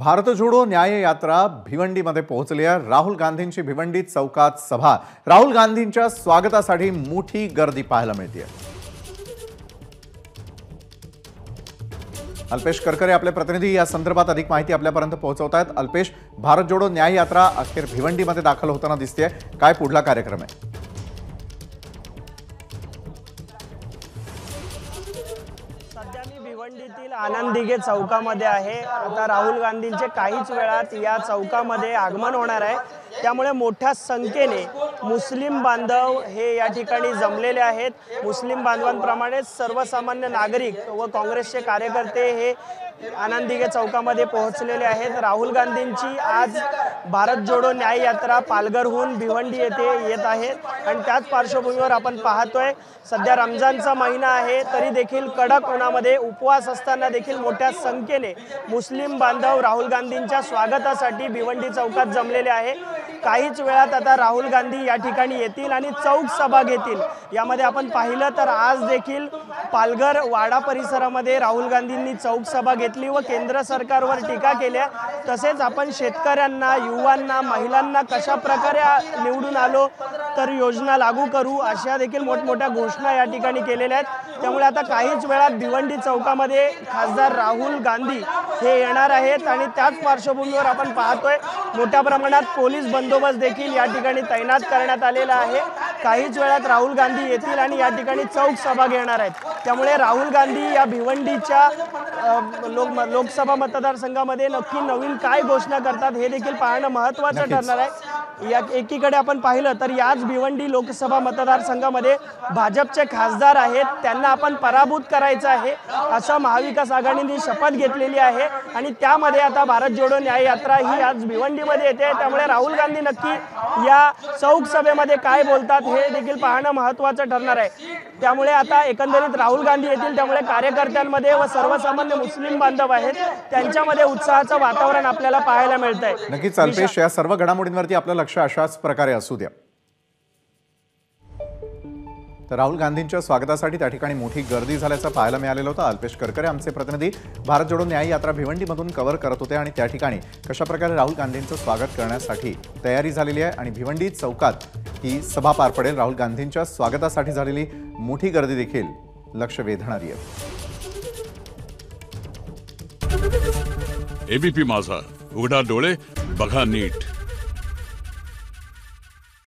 भारत जोडो न्याय यात्रा भिवंडीमध्ये पोहोचली आहे। राहुल गांधींची भिवंडी चौकात सभा। राहुल गांधींच्या स्वागतासाठी मोठी गर्दी पाहायला मिळते। अल्पेश करकरे आपले प्रतिनिधी या संदर्भात अधिक माहिती आपल्यापर्यंत पोहोचवतात। अल्पेश, भारत जोडो न्याय यात्रा अखेर भिवंडीमध्ये दाखल होताना दिसते, काय पुढला कार्यक्रम आहे? सध्या मी भिवंडीतील आनंद दिघे चौकामध्ये आहे। आता राहुल गांधींचे काहीच वेळात या चौकामध्ये आगमन होणार आहे, त्यामुळे मोठ्या संख्येने मुस्लिम बांधव हे या ठिकाणी जमलेले आहेत। मुस्लिम बांधवांप्रमाणे सर्वसामान्य नागरिक व काँग्रेसचे कार्यकर्ते हे आनंद दिघे चौकामध्ये पोहोचलेले आहेत। राहुल गांधींची आज भारत जोडो न्याय यात्रा पालघरहून भिवंडी येथे येत आहे आणि त्याच पार्श्वभूमीवर आपण पाहतोय सध्या रमजानचा महिना आहे, तरी देखील कडक उन्हामध्ये उपवास असताना देखील मोठ्या संख्येने मुस्लिम बांधव राहुल गांधींच्या स्वागतासाठी भिवंडी चौकात जमलेले आहे। काहीच वेळात आता राहुल गांधी या ठिकाणी येतील आणि चौक सभा घेतील। यामध्ये आपण पाहिलं तर आज देखील पालघर वाडा परिसरामध्ये राहुल गांधींनी चौक सभा घेतली व केंद्र सरकारवर टीका केल्या। तसेच आपण शेतकऱ्यांना, युवांना, महिलांना कशा प्रकारे निवडून आलो तर योजना लागू करू अशा देखील मोठमोठ्या घोषणा या ठिकाणी केलेल्या आहेत। त्यामुळे आता काहीच वेळात भिवंडी चौकामध्ये खासदार राहुल गांधी हे येणार आहेत आणि त्याच पार्श्वभूमीवर आपण पाहतोय मोठ्या प्रमाणात पोलीस बंदोबस्त देखील या ठिकाणी तैनात करण्यात आलेला आहे। काहीच वेळात राहुल गांधी येतील आणि या ठिकाणी चौक सभा घेणार आहेत। त्यामुळे राहुल गांधी या भिवंडीच्या लोकसभा मतदारसंघामध्ये नक्की नवीन काय घोषणा करतात हे देखील पाहणं महत्त्वाचं ठरणार आहे। या एकीकडे आपण पाहिलं तर याच भिवंडी लोकसभा मतदारसंघामध्ये भाजपचे खासदार आहेत, त्यांना आपण पराभूत करायचं आहे असं महाविकास आघाडीने शपथ घेतलेली आहे आणि त्यामध्ये आता भारत जोडो न्याय यात्रा ही आज भिवंडीमध्ये येते। त्यामुळे राहुल गांधी नक्की या चौक सभेमध्ये काय बोलतात हे देखील पाहणं महत्त्वाचं ठरणार आहे। त्यामुळे आता एकंदरीत राहुल गांधी येतील, त्यामुळे कार्यकर्त्यांमध्ये व सर्वसामान्य मुस्लिम बांधव आहेत त्यांच्यामध्ये उत्साहाचं वातावरण आपल्याला पाहायला मिळतंय। नक्कीच अल्पेश, या सर्व घडामोडींवरती आपलं लक्ष अशाच प्रकारे असू द्या। तर राहुल गांधींच्या स्वागतासाठी त्या ठिकाणी मोठी गर्दी झाल्याचं पाहायला मिळालेलं होतं। अल्पेश करकरे आमचे प्रतिनिधी भारत जोडो न्याय यात्रा भिवंडीमधून कव्हर करत होते आणि त्या ठिकाणी कशा प्रकारे राहुल गांधींचं स्वागत करण्यासाठी तयारी झालेली आहे आणि भिवंडी चौकात ही सभा पार पडेल। राहुल गांधींच्या स्वागतासाठी झालेली मोठी गर्दी देखील लक्ष वेधणारी आहे। एबीपी माझा, उघडा डोळे बघा नीट।